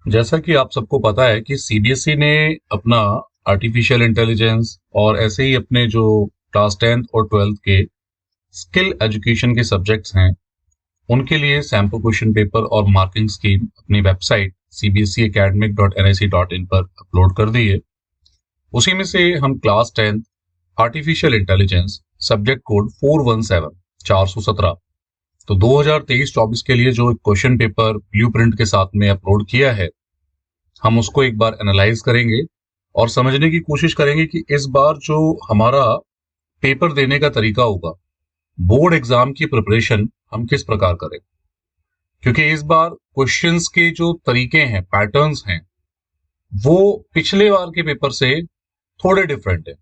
जैसा कि आप सबको पता है कि सीबीएसई ने अपना आर्टिफिशियल इंटेलिजेंस और ऐसे ही अपने जो क्लास 10th और 12th के स्किल एजुकेशन के सब्जेक्ट्स हैं उनके लिए सैम्पल क्वेश्चन पेपर और मार्किंग स्कीम अपनी वेबसाइट cbseacademic.nic.in पर अपलोड कर दी है। उसी में से हम class 10th artificial intelligence subject code 417 तो 2023-24 के लिए जो एक क्वेश्चन पेपर ब्लूप्रिंट के साथ में अपलोड किया है, हम उसको एक बार एनालाइज करेंगे और समझने की कोशिश करेंगे कि इस बार जो हमारा पेपर देने का तरीका होगा, बोर्ड एग्जाम की प्रिपरेशन हम किस प्रकार करें, क्योंकि इस बार क्वेश्चंस के जो तरीके हैं, पैटर्न्स हैं, वो पिछले बार के पेपर से थोड़े डिफरेंट है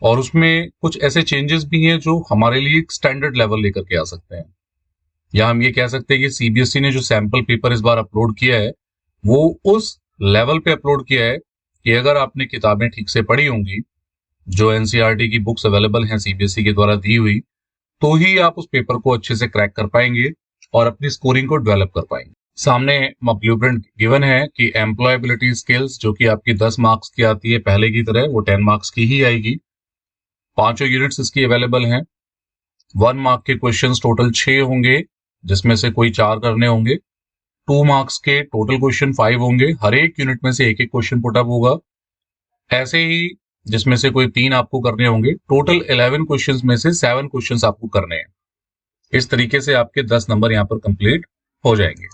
और उसमें कुछ ऐसे चेंजेस भी हैं जो हमारे लिए एक स्टैंडर्ड लेवल लेकर के आ सकते हैं। या हम ये कह सकते हैं कि सीबीएसई ने जो सैंपल पेपर इस बार अपलोड किया है वो उस लेवल पे अपलोड किया है कि अगर आपने किताबें ठीक से पढ़ी होंगी, जो एनसीईआरटी की बुक्स अवेलेबल हैं सीबीएसई के द्वारा दी हुई, तो ही आप उस पेपर को अच्छे से क्रैक कर पाएंगे और अपनी स्कोरिंग को डेवलप कर पाएंगे। सामने ब्लूप्रिंट गिवन है कि एम्प्लॉयबिलिटी स्किल्स जो कि आपकी 10 मार्क्स की आती है, पहले की तरह वो 10 मार्क्स की ही आएगी। पांचों यूनिट्स इसकी अवेलेबल हैं। 1 मार्क के क्वेश्चंस टोटल 6 होंगे, जिसमें से कोई 4 करने होंगे। 2 मार्क्स के टोटल क्वेश्चन 5 होंगे, हर एक यूनिट में से एक एक क्वेश्चन पुटअप होगा। ऐसे ही जिसमें से कोई 3 आपको करने होंगे। टोटल 11 क्वेश्चंस में से 7 क्वेश्चंस आपको करने हैं। इस तरीके से आपके 10 नंबर यहाँ पर कंप्लीट हो जाएंगे।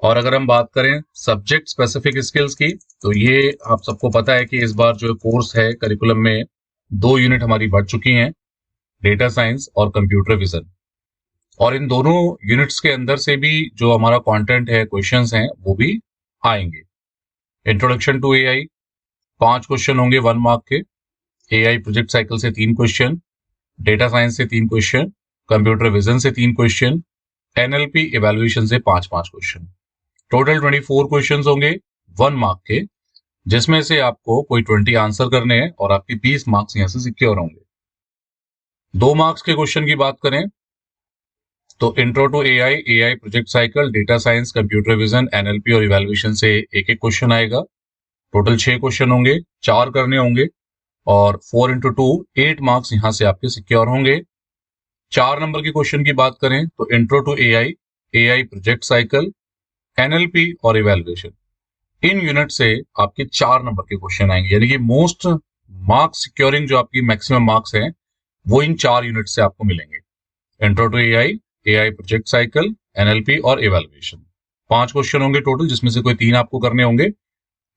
और अगर हम बात करें सब्जेक्ट स्पेसिफिक स्किल्स की, तो ये आप सबको पता है कि इस बार जो कोर्स है करिकुलम में 2 यूनिट हमारी बढ़ चुकी हैं, डेटा साइंस और कंप्यूटर विजन। और इन दोनों यूनिट्स के अंदर से भी जो हमारा कंटेंट है, क्वेश्चंस हैं, वो भी आएंगे। इंट्रोडक्शन टू एआई 5 क्वेश्चन होंगे 1 मार्क के, एआई प्रोजेक्ट साइकिल से 3 क्वेश्चन, डेटा साइंस से 3 क्वेश्चन, कंप्यूटर विजन से 3 क्वेश्चन, एनएलपी इवैल्यूएशन से 5-5 क्वेश्चन। टोटल 24 क्वेश्चन होंगे 1 मार्क के, जिसमें से आपको कोई 20 आंसर करने हैं और आपके 20 मार्क्स यहां से सिक्योर होंगे। 2 मार्क्स के क्वेश्चन की बात करें तो intro to AI, AI project cycle, data science, computer vision, NLP और इवैल्यूएशन से एक एक क्वेश्चन आएगा। टोटल 6 क्वेश्चन होंगे, 4 करने होंगे और 4 इंटू 2 8 मार्क्स यहां से आपके सिक्योर होंगे। 4 नंबर के क्वेश्चन की बात करें तो intro to AI, AI project cycle, NLP और इवैल्यूएशन, इन यूनिट से आपके 4 नंबर के क्वेश्चन आएंगे। यानी कि मोस्ट मार्क्स सिक्योरिंग जो आपकी मैक्सिमम मार्क्स हैं वो इन 4 यूनिट से आपको मिलेंगे। Intro to AI, AI project cycle, NLP और इवैल्यूएशन, 5 क्वेश्चन होंगे टोटल, जिसमें से कोई 3 आपको करने होंगे।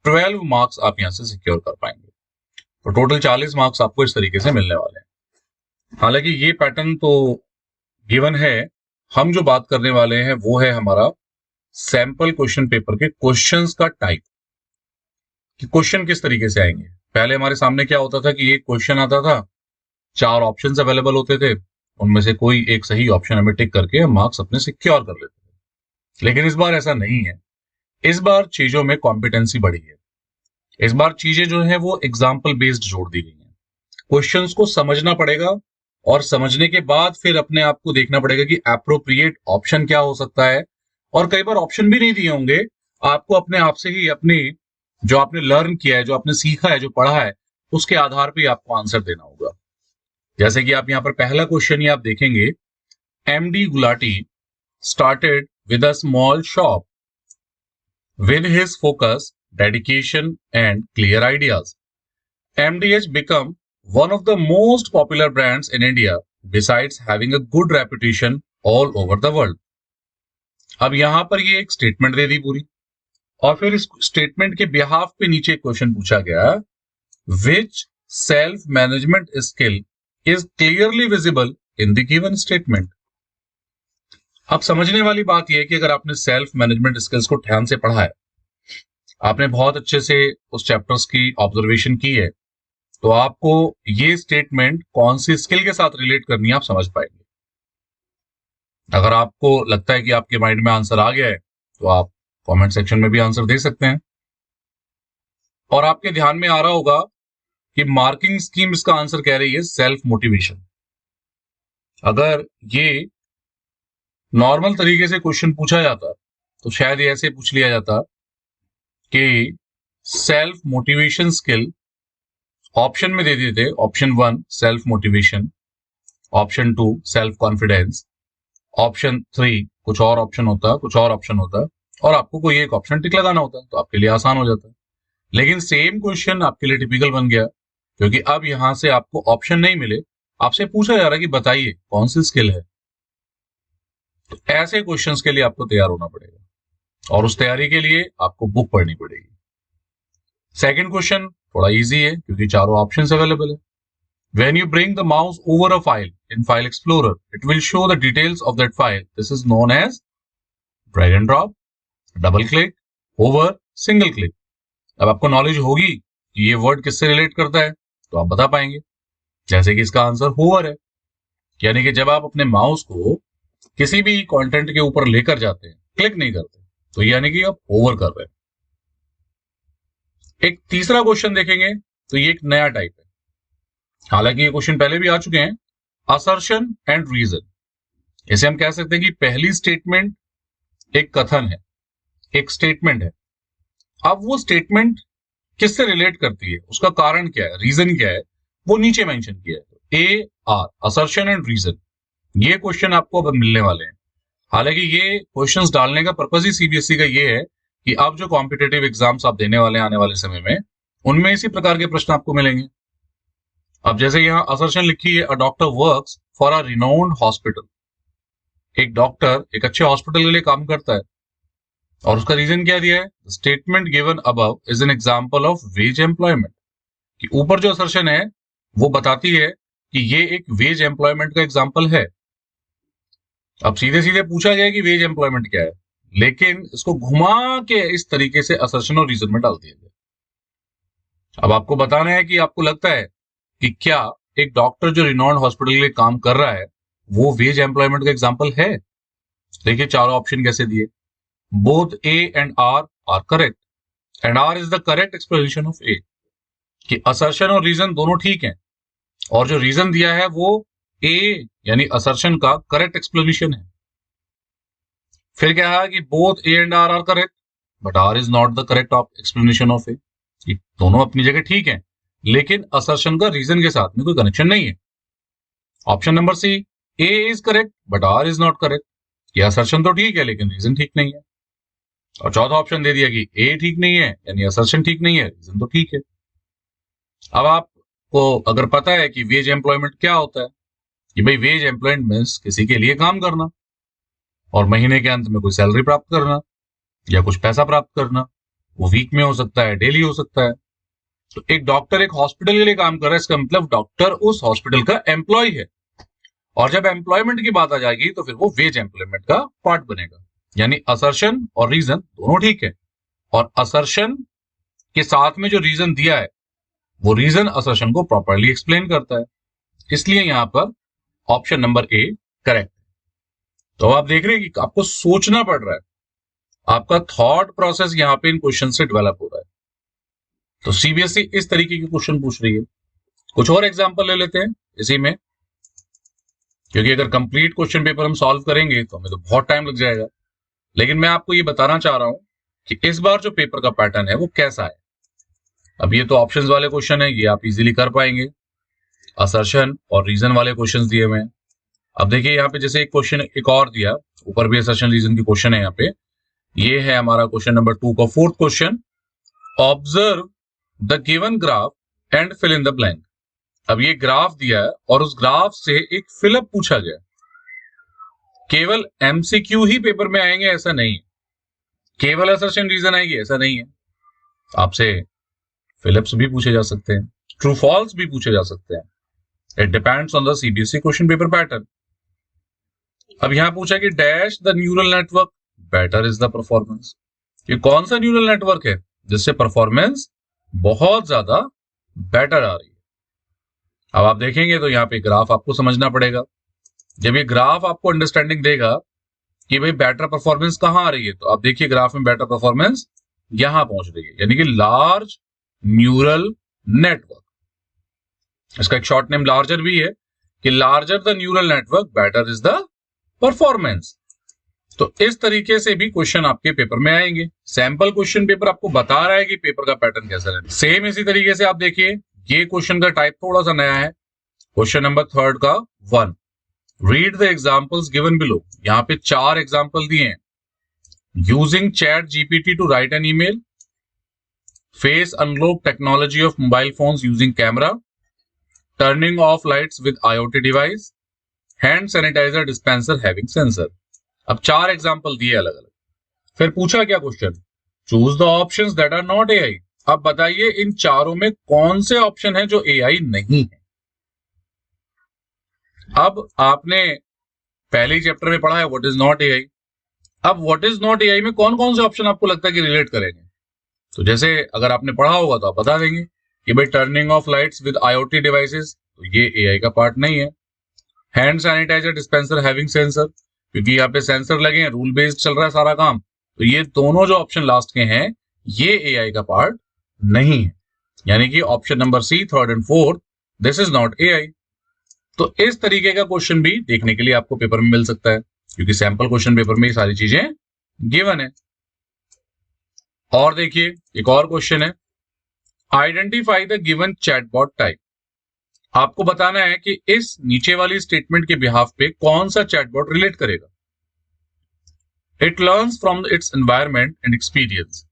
12 मार्क्स आप यहां से सिक्योर कर पाएंगे, तो टोटल 40 मार्क्स आपको इस तरीके से मिलने वाले हैं। हालांकि ये पैटर्न तो गिवन है, हम जो बात करने वाले हैं वो है हमारा सैंपल क्वेश्चन पेपर के क्वेश्चंस का टाइप, कि क्वेश्चन किस तरीके से आएंगे। पहले हमारे सामने क्या होता था कि एक क्वेश्चन आता था, 4 ऑप्शंस अवेलेबल होते थे, उनमें से कोई एक सही ऑप्शन हमें टिक करके हम मार्क्स अपने सिक्योर कर लेते थे। लेकिन इस बार ऐसा नहीं है। इस बार चीजों में कॉम्पिटेंसी बढ़ी है। इस बार चीजें जो है वो एग्जाम्पल बेस्ड जोड़ दी गई हैं। क्वेश्चंस को समझना पड़ेगा और समझने के बाद फिर अपने आप को देखना पड़ेगा कि एप्रोप्रिएट ऑप्शन क्या हो सकता है। और कई बार ऑप्शन भी नहीं दिए होंगे, आपको अपने आप से ही अपनी जो आपने लर्न किया है, जो आपने सीखा है, जो पढ़ा है, उसके आधार पर आपको आंसर देना होगा। जैसे कि आप यहाँ पर पहला क्वेश्चन ही आप देखेंगे, MD Gulati started with a small shop. With his focus, dedication, and clear ideas, MDH became one of the most popular brands in India, besides having a good reputation all over the world. अब यहां पर ये एक statement दे दी पूरी, और फिर इस statement के बिहाफ पे नीचे क्वेश्चन पूछा गया, which self management skill is clearly visible in the given statement. अब समझने वाली बात यह है कि अगर आपने सेल्फ मैनेजमेंट स्किल्स को ध्यान से पढ़ा है, आपने बहुत अच्छे से उस चैप्टर्स की ऑब्जर्वेशन की है, तो आपको ये स्टेटमेंट कौन सी स्किल के साथ रिलेट करनी है आप समझ पाएंगे। अगर आपको लगता है कि आपके माइंड में आंसर आ गया है तो आप कमेंट सेक्शन में भी आंसर दे सकते हैं। और आपके ध्यान में आ रहा होगा कि मार्किंग स्कीम इसका आंसर कह रही है सेल्फ मोटिवेशन। अगर ये नॉर्मल तरीके से क्वेश्चन पूछा जाता तो शायद ये ऐसे पूछ लिया जाता कि सेल्फ मोटिवेशन स्किल ऑप्शन में दे देते, option 1 self motivation, option 2 self confidence, option 3 कुछ और ऑप्शन होता, कुछ और ऑप्शन होता, और आपको कोई एक ऑप्शन टिक लगाना होता, तो आपके लिए आसान हो जाता। लेकिन सेम क्वेश्चन आपके लिए टिपिकल बन गया, क्योंकि अब यहां से आपको ऑप्शन नहीं मिले, आपसे पूछा जा रहा है कि बताइए कौन सी स्किल है। तो ऐसे क्वेश्चंस के लिए आपको तैयार होना पड़ेगा, और उस तैयारी के लिए आपको बुक पढ़नी पड़ेगी। सेकंड क्वेश्चन थोड़ा इजी है, क्योंकि चारों ऑप्शंस अवेलेबल है। When you bring the mouse over a file in File Explorer, it will show the details of that file. This is known as drag and drop, double click, hover, single click. अब आपको knowledge होगी कि ये word किससे relate करता है, तो आप बता पाएंगे। जैसे कि इसका आंसर होवर है, यानी कि जब आप अपने माउस को किसी भी कंटेंट के ऊपर लेकर जाते हैं, क्लिक नहीं करते, तो यानी कि आप होवर कर रहे हैं। एक तीसरा क्वेश्चन देखेंगे, तो ये एक नया टाइप है, हालांकि ये क्वेश्चन पहले भी आ चुके हैं। असर्शन एंड रीजन, इसे हम कह सकते हैं कि पहली स्टेटमेंट एक कथन है, एक स्टेटमेंट है। अब वो स्टेटमेंट किससे रिलेट करती है, उसका कारण क्या है, रीजन क्या है, वो नीचे मेंशन किया है। A R, assertion and reason, ये क्वेश्चन आपको अब मिलने वाले हैं। हालांकि ये क्वेश्चंस डालने का पर्पस ही सीबीएसई का ये है कि अब जो कॉम्पिटेटिव एग्जाम्स आप देने वाले हैं आने वाले समय में, उनमें इसी प्रकार के प्रश्न आपको मिलेंगे। अब जैसे यहाँ असर्शन लिखी है, a doctor works for a renowned hospital. एक डॉक्टर एक अच्छे हॉस्पिटल के लिए काम करता है, और उसका रीजन क्या दिया है, statement given above is an example of ways employment. कि ऊपर जो असर्शन है वो बताती है कि ये एक वेज एम्प्लॉयमेंट का एग्जांपल है। अब सीधे सीधे पूछा गया कि वेज एम्प्लॉयमेंट क्या है, लेकिन इसको घुमा के इस तरीके से असर्शन और रीजन में डाल दिया गया। अब आपको बताना है कि आपको लगता है कि क्या एक डॉक्टर जो रिनाउंड हॉस्पिटल के लिए काम कर रहा है वो वेज एम्प्लॉयमेंट का एग्जांपल है। देखिए चारों ऑप्शन कैसे दिए, both A and R correct, and R is the correct explanation of A. कि असर्शन और रीजन दोनों ठीक हैं, और जो रीजन दिया है वो ए यानी असर्शन का करेक्ट एक्सप्लेनेशन है। फिर क्या है कि both A and R correct, but R is not the correct explanation of A. दोनों अपनी जगह ठीक है, लेकिन असर्शन का रीजन के साथ में कोई कनेक्शन नहीं है। Option number C, A is correct but R is not correct. ये असर्शन तो ठीक है लेकिन रीजन ठीक नहीं है। और चौथा ऑप्शन दे दिया कि ए ठीक नहीं है, यानी असर्शन ठीक नहीं है, रीजन तो ठीक है। अब आपको अगर पता है कि वेज एम्प्लॉयमेंट क्या होता है, कि भाई वेज एम्प्लॉयमेंट मींस किसी के लिए काम करना और महीने के अंत में कोई सैलरी प्राप्त करना या कुछ पैसा प्राप्त करना। वो वीक में हो सकता है, डेली हो सकता है। तो एक डॉक्टर एक हॉस्पिटल के लिए काम कर रहा है, इसका मतलब डॉक्टर उस हॉस्पिटल का एम्प्लॉय है, और जब एम्प्लॉयमेंट की बात आ जाएगी तो फिर वो वेज एम्प्लॉयमेंट का पार्ट बनेगा। यानी असर्शन और रीजन दोनों ठीक है, और असर्शन के साथ में जो रीजन दिया है वो रीजन असर्शन को प्रॉपरली एक्सप्लेन करता है, इसलिए यहां पर ऑप्शन नंबर ए करेक्ट। तो आप देख रहे हैं कि आपको सोचना पड़ रहा है, आपका थॉट प्रोसेस यहां पे इन क्वेश्चन से डेवलप हो रहा है। तो सीबीएसई इस तरीके के क्वेश्चन पूछ रही है। कुछ और एग्जांपल ले लेते हैं इसी में, क्योंकि अगर कंप्लीट क्वेश्चन पेपर हम सॉल्व करेंगे तो हमें तो बहुत टाइम लग जाएगा। लेकिन मैं आपको ये बताना चाह रहा हूं कि इस बार जो पेपर का पैटर्न है वो कैसा है। अब ये तो ऑप्शंस वाले क्वेश्चन है, ये आप इजीली कर पाएंगे। असर्शन और रीजन वाले क्वेश्चंस दिए हुए हैं। अब देखिए यहाँ पे जैसे एक क्वेश्चन एक और दिया, ऊपर भी असर्शन रीजन की क्वेश्चन है यहाँ पे। ये है हमारा क्वेश्चन नंबर 2 का fourth question, observe the given graph and fill in the blank. अब ये ग्राफ दिया है और उस ग्राफ से एक फिलअप पूछा गया। केवल एमसीक्यू ही पेपर में आएंगे ऐसा नहीं है, केवल असर्शन रीजन आएगी ऐसा नहीं है। आपसे फिलअप्स भी पूछे जा सकते हैं, ट्रू फॉल्स भी पूछे जा सकते हैं। It depends on the CBSE question paper pattern. अब यहां पूछा कि dash the neural network better is the performance. ये कौन सा न्यूरल नेटवर्क है जिससे परफॉर्मेंस बहुत ज्यादा बेटर आ रही है। अब आप देखेंगे तो यहाँ पे ग्राफ आपको समझना पड़ेगा। जब ये ग्राफ आपको अंडरस्टैंडिंग देगा कि भाई बेटर परफॉर्मेंस कहां आ रही है, तो आप देखिए ग्राफ में बेटर परफॉर्मेंस यहां पहुंच रही है, यानी कि लार्ज न्यूरल नेटवर्क। इसका एक शॉर्ट नेम लार्जर भी है कि larger the neural network better is the performance. तो इस तरीके से भी क्वेश्चन आपके पेपर में आएंगे। सैंपल क्वेश्चन पेपर आपको बता रहा है कि पेपर का पैटर्न कैसा है। सेम इसी तरीके से आप देखिए, ये क्वेश्चन का टाइप थोड़ा सा नया है। क्वेश्चन नंबर 3 का 1, read the examples given below. यहाँ पे 4 एग्जांपल दिए हैं। Using chat GPT to write an email, face unlock technology of mobile phones using camera, turning off lights with IoT device, hand sanitizer dispenser having sensor. अब 4 example दिए अलग अलग। फिर पूछा क्या question, choose the options that are not AI. अब बताइए इन चारों में कौन से ऑप्शन है जो एआई नहीं है। अब आपने पहले ही चैप्टर में पढ़ा है व्हाट इज नॉट एआई। अब व्हाट इज नॉट एआई में कौन कौन से ऑप्शन आपको लगता है कि रिलेट करेंगे। तो जैसे अगर आपने पढ़ा होगा तो आप बता देंगे कि भाई turning off lights with IoT devices, तो ये एआई का पार्ट नहीं है। Hand sanitizer dispenser having sensor, क्योंकि यहाँ पे सेंसर लगे हैं, रूल बेस्ड चल रहा है सारा काम, तो ये दोनों जो ऑप्शन लास्ट के हैं ये एआई का पार्ट नहीं है। यानी कि option number C, 3rd and 4th, this is not AI. तो इस तरीके का क्वेश्चन भी देखने के लिए आपको पेपर में मिल सकता है, क्योंकि सैंपल क्वेश्चन पेपर में ये सारी चीजें गिवन है। और देखिए एक और क्वेश्चन है, identify the given chatbot type. आपको बताना है कि इस नीचे वाली स्टेटमेंट के बिहाफ पे कौन सा चैटबॉट रिलेट करेगा। It learns from its environment and experience,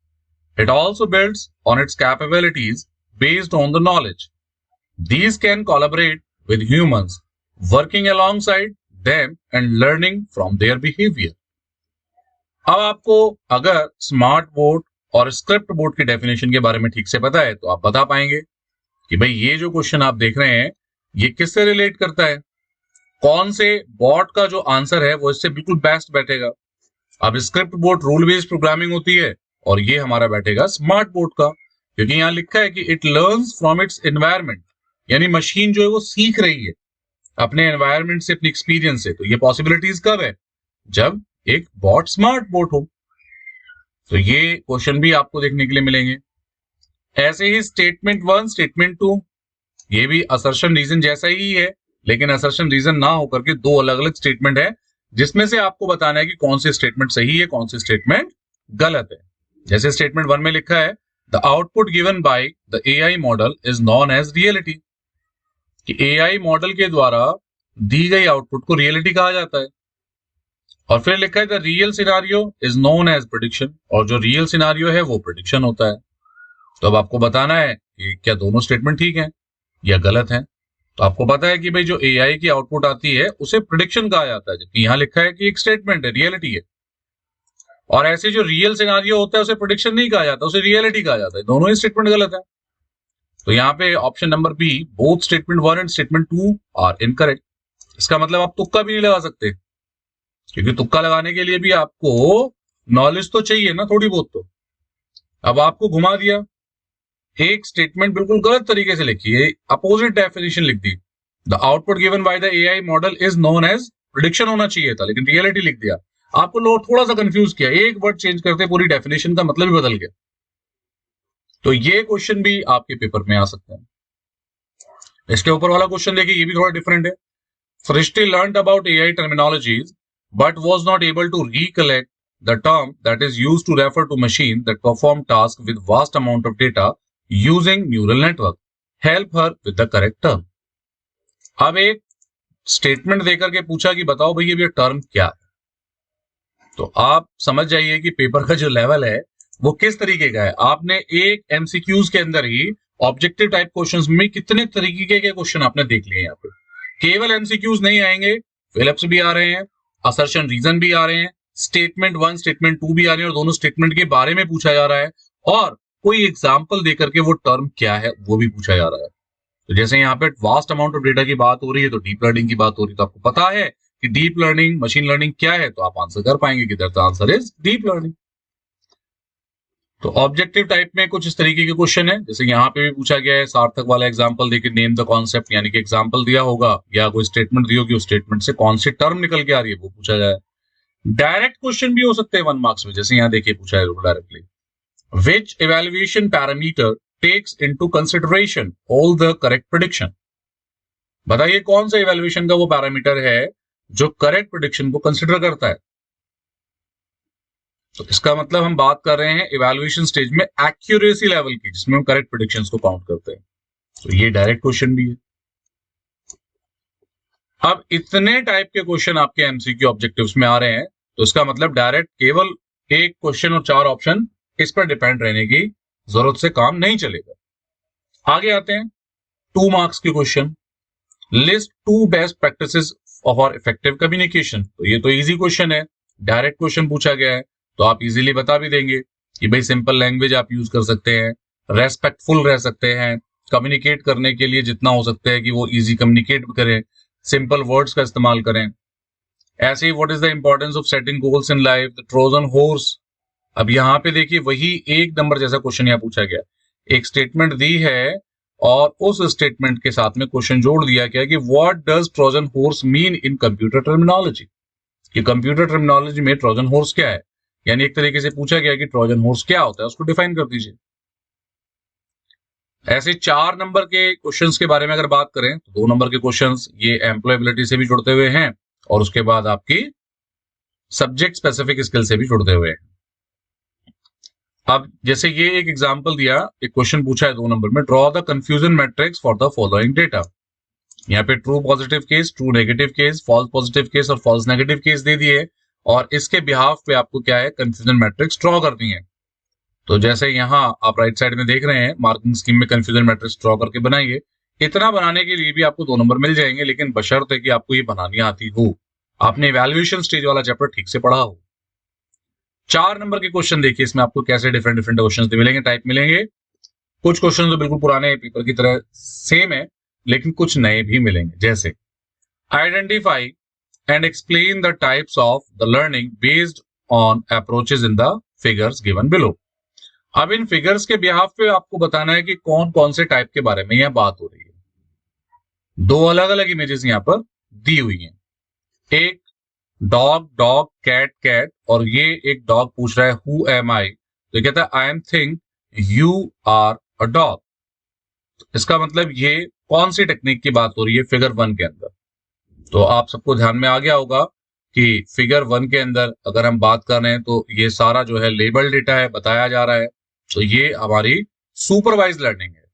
it also builds on it's capabilities based on the knowledge, these can collaborate with humans, working alongside them and learning from their behavior। अब आपको अगर smart board और script board की definition के बारे में ठीक से पता है तो आप बता पाएंगे कि भाई ये जो क्वेश्चन आप देख रहे हैं ये किससे रिलेट करता है, कौन से बोर्ड का जो आंसर है वो इससे बिल्कुल बेस्ट बैठेगा। अब script board rule based programming होती है और ये हमारा बैठेगा स्मार्ट बोर्ड का, क्योंकि यहां लिखा है कि it learns from its environment, यानी मशीन जो है वो सीख रही है अपने एनवायरमेंट से, अपने एक्सपीरियंस से। तो ये पॉसिबिलिटीज कब है, जब एक बॉट स्मार्ट बोट हो। तो ये क्वेश्चन भी आपको देखने के लिए मिलेंगे। ऐसे ही स्टेटमेंट 1, स्टेटमेंट 2, ये भी असर्शन रीजन जैसा ही है, लेकिन असर्शन रीजन ना होकर के 2 अलग अलग स्टेटमेंट है, जिसमें से आपको बताना है कि कौन सी स्टेटमेंट सही है, कौन सी स्टेटमेंट गलत है। जैसे स्टेटमेंट 1 में लिखा है, the output given by the AI model is known as reality, कि एआई मॉडल के द्वारा दी गई आउटपुट को रियलिटी कहा जाता है। और फिर लिखा है the real scenario is known as prediction, और जो रियल सिनारियो है वो प्रेडिक्शन होता है। तो अब आपको बताना है कि क्या दोनों स्टेटमेंट ठीक है या गलत है। तो आपको पता है कि भाई जो एआई की आउटपुट आती है उसे प्रेडिक्शन कहा जाता है, जबकि यहां लिखा है कि एक स्टेटमेंट है, रियलिटी है। और ऐसे जो रियल सिनारियो होता है उसे प्रेडिक्शन नहीं कहा जाता, उसे रियलिटी कहा जाता है। दोनों ही स्टेटमेंट गलत है। तो यहाँ पे option number B, both statement 1 and statement 2 are incorrect. इसका मतलब आप तुक्का भी नहीं लगा सकते, क्योंकि तुक्का लगाने के लिए भी आपको नॉलेज तो चाहिए ना थोड़ी बहुत। तो अब आपको घुमा दिया, एक स्टेटमेंट बिल्कुल गलत तरीके से लिखी है, अपोजिट डेफिनेशन लिख दी। The output given by the AI model is known as prediction होना चाहिए था, लेकिन रियलिटी लिख दिया। आपको लोग थोड़ा सा कंफ्यूज किया, एक वर्ड चेंज करते पूरी डेफिनेशन का मतलब ही बदल गया। तो ये क्वेश्चन भी आपके पेपर में आ सकते हैं। इसके ऊपर वाला क्वेश्चन देखिए, ये भी थोड़ा डिफरेंट है। Frischti learned about AI terminologies but was not able to recollect the term that is used to refer to machine that perform tasks with vast amount of data using neural network. Help her with the correct term. अब एक statement देकर के पूछा कि बताओ भैया ये term क्या है। तो आप समझ जाइए कि पेपर का जो लेवल है वो किस तरीके का है। आपने एक एमसीक्यूज के अंदर ही ऑब्जेक्टिव टाइप क्वेश्चंस में कितने तरीके के क्वेश्चन आपने देख लिए यहाँ पे। केवल एमसीक्यूज नहीं आएंगे, फिलिप्स भी आ रहे हैं, असर्शन रीजन भी आ रहे हैं, स्टेटमेंट 1 स्टेटमेंट 2 भी आ रहे हैं, और दोनों स्टेटमेंट के बारे में पूछा जा रहा है, और कोई एग्जाम्पल देकर के वो टर्म क्या है वो भी पूछा जा रहा है। तो जैसे यहाँ पे वास्ट अमाउंट ऑफ डेटा की बात हो रही है, तो डीप लर्निंग की बात हो रही है, तो आपको पता है कि डीप लर्निंग, मशीन लर्निंग क्या है, तो आप आंसर कर पाएंगे कि that answer is deep learning. तो ऑब्जेक्टिव टाइप में कुछ इस तरीके के क्वेश्चन है, जैसे यहाँ पे भी पूछा गया है सार्थक वाला एग्जांपल देके नेम द कॉन्सेप्ट, यानी कि एग्जांपल दिया होगा या कोई स्टेटमेंट दी होगी, उस स्टेटमेंट से कौन सी टर्म निकल के आ रही है वो पूछा जाए। डायरेक्ट क्वेश्चन भी हो सकते हैं 1 मार्क्स में, जैसे यहाँ देखिए पूछा है directly, which evaluation parameter takes into consideration all the correct prediction. बताइए कौन सा इवैल्यूएशन का वो पैरामीटर है जो करेक्ट प्रेडिक्शन को कंसिडर करता है। तो इसका मतलब हम बात कर रहे हैं इवैल्यूएशन स्टेज में एक्यूरेसी लेवल की, जिसमें हम करेक्ट प्रेडिक्शंस को काउंट करते हैं। तो ये डायरेक्ट क्वेश्चन भी है। अब इतने टाइप के क्वेश्चन आपके एमसीक्यू ऑब्जेक्टिव्स में आ रहे हैं, तो इसका मतलब डायरेक्ट केवल एक क्वेश्चन और 4 ऑप्शन, इस पर डिपेंड रहने की जरूरत से काम नहीं चलेगा। आगे आते हैं 2 मार्क्स के question. List 2 best practices for effective communication. तो ये तो इजी क्वेश्चन है, डायरेक्ट क्वेश्चन पूछा गया है, तो आप इजीली बता भी देंगे कि भाई सिंपल लैंग्वेज आप यूज कर सकते हैं, रेस्पेक्टफुल रह सकते हैं, कम्युनिकेट करने के लिए जितना हो सकता है कि वो इजी कम्युनिकेट करें, सिंपल वर्ड्स का इस्तेमाल करें। ऐसे ही what is the importance of setting goals in life, the Trojan horse. अब यहाँ पे देखिए वही 1 नंबर जैसा क्वेश्चन यहाँ पूछा गया, एक स्टेटमेंट दी है और उस स्टेटमेंट के साथ में क्वेश्चन जोड़ दिया गया कि what does Trojan horse mean in computer terminology, कि कंप्यूटर टर्मिनोलॉजी में ट्रोजन हॉर्स क्या है, यानी एक तरीके से पूछा गया कि ट्रोजन हॉर्स क्या होता है, उसको डिफाइन कर दीजिए। ऐसे 4 नंबर के क्वेश्चंस के बारे में अगर बात करें तो 2 नंबर के क्वेश्चंस ये एम्प्लॉयबिलिटी से भी जुड़ते हुए हैं और उसके बाद आपकी सब्जेक्ट स्पेसिफिक स्किल से भी जुड़ते हुए हैं। अब जैसे ये एक एग्जांपल दिया, एक क्वेश्चन पूछा है 2 नंबर में, draw the confusion matrix for the following data. यहाँ पे true positive case, true negative case, false positive case और फॉल्स नेगेटिव केस दे दिए और इसके बिहाफ पे आपको क्या है, कंफ्यूजन मैट्रिक्स ड्रॉ करनी है। तो जैसे यहाँ आप राइट साइड में देख रहे हैं, मार्किंग स्कीम में कंफ्यूजन मैट्रिक्स ड्रॉ करके बनाइए। इतना बनाने के लिए भी आपको 2 नंबर मिल जाएंगे, लेकिन बशर्ते कि आपको ये बनानी आती हो, आपने इवैल्यूएशन स्टेज वाला चैप्टर ठीक से पढ़ा हो। 4 नंबर के क्वेश्चन देखिए, इसमें आपको कैसे डिफरेंट डिफरेंट क्वेश्चन मिलेंगे, टाइप मिलेंगे। कुछ क्वेश्चन तो बिल्कुल पुराने पेपर की तरह सेम है, लेकिन कुछ नए भी मिलेंगे। जैसे identify and explain the types of the learning based on approaches in the figures given below. अब इन फिगर्स के बिहाफ पे आपको बताना है कि कौन कौन से टाइप के बारे में यह बात हो रही है। 2 अलग अलग इमेजेस यहां पर दी हुई हैं, एक डॉग डॉग, कैट कैट, और ये एक डॉग पूछ रहा है हु एम आई, तो कहता है I am think you are a dog. इसका मतलब ये कौन सी टेक्निक की बात हो रही है फिगर 1 के अंदर। तो आप सबको ध्यान में आ गया होगा कि फिगर 1 के अंदर अगर हम बात कर रहे हैं तो ये सारा जो है लेबल डेटा है, बताया जा रहा है, तो ये हमारी सुपरवाइज लर्निंग है।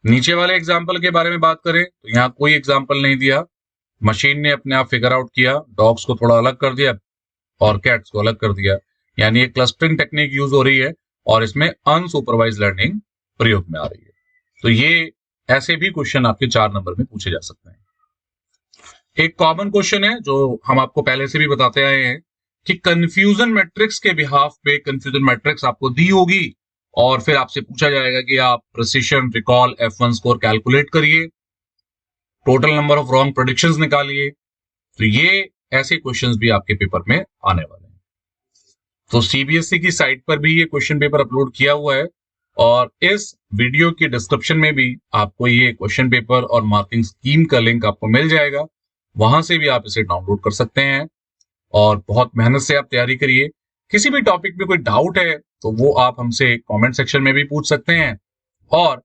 नीचे वाले एग्जाम्पल के बारे में बात करें तो यहाँ कोई एग्जाम्पल नहीं दिया, मशीन ने अपने आप फिगर आउट किया, डॉग्स को थोड़ा अलग कर दिया और कैट्स को अलग कर दिया, यानी एक क्लस्टरिंग टेक्निक यूज हो रही है और इसमें अनसुपरवाइज लर्निंग प्रयोग में आ रही है। तो ये ऐसे भी क्वेश्चन आपके 4 नंबर में पूछे जा सकते हैं। एक कॉमन क्वेश्चन है जो हम आपको पहले से भी बताते आए हैं कि कंफ्यूजन मैट्रिक्स के बिहाफ पे कंफ्यूजन मैट्रिक्स आपको दी होगी और फिर आपसे पूछा जाएगा कि आप precision, recall, F1 score calculate करिए, total number of wrong predictions निकालिए। तो ये ऐसे क्वेश्चंस भी आपके पेपर में आने वाले हैं। तो सीबीएसई की साइट पर भी ये क्वेश्चन पेपर अपलोड किया हुआ है और इस वीडियो की डिस्क्रिप्शन में भी आपको ये क्वेश्चन पेपर और मार्किंग स्कीम का लिंक आपको मिल जाएगा, वहां से भी आप इसे डाउनलोड कर सकते हैं और बहुत मेहनत से आप तैयारी करिए। किसी भी टॉपिक में कोई डाउट है तो वो आप हमसे कमेंट सेक्शन में भी पूछ सकते हैं और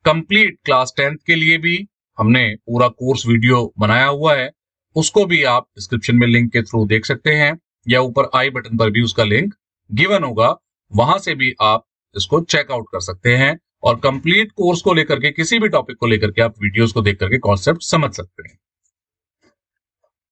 कंप्लीट क्लास 10th के लिए भी हमने पूरा कोर्स वीडियो बनाया हुआ है, उसको भी आप डिस्क्रिप्शन में लिंक के थ्रू देख सकते हैं या ऊपर आई बटन पर भी उसका लिंक गिवन होगा, वहां से भी आप इसको चेकआउट कर सकते हैं और कंप्लीट कोर्स को लेकर के, किसी भी टॉपिक को लेकर के आप वीडियोस को देख करके कॉन्सेप्ट समझ सकते हैं।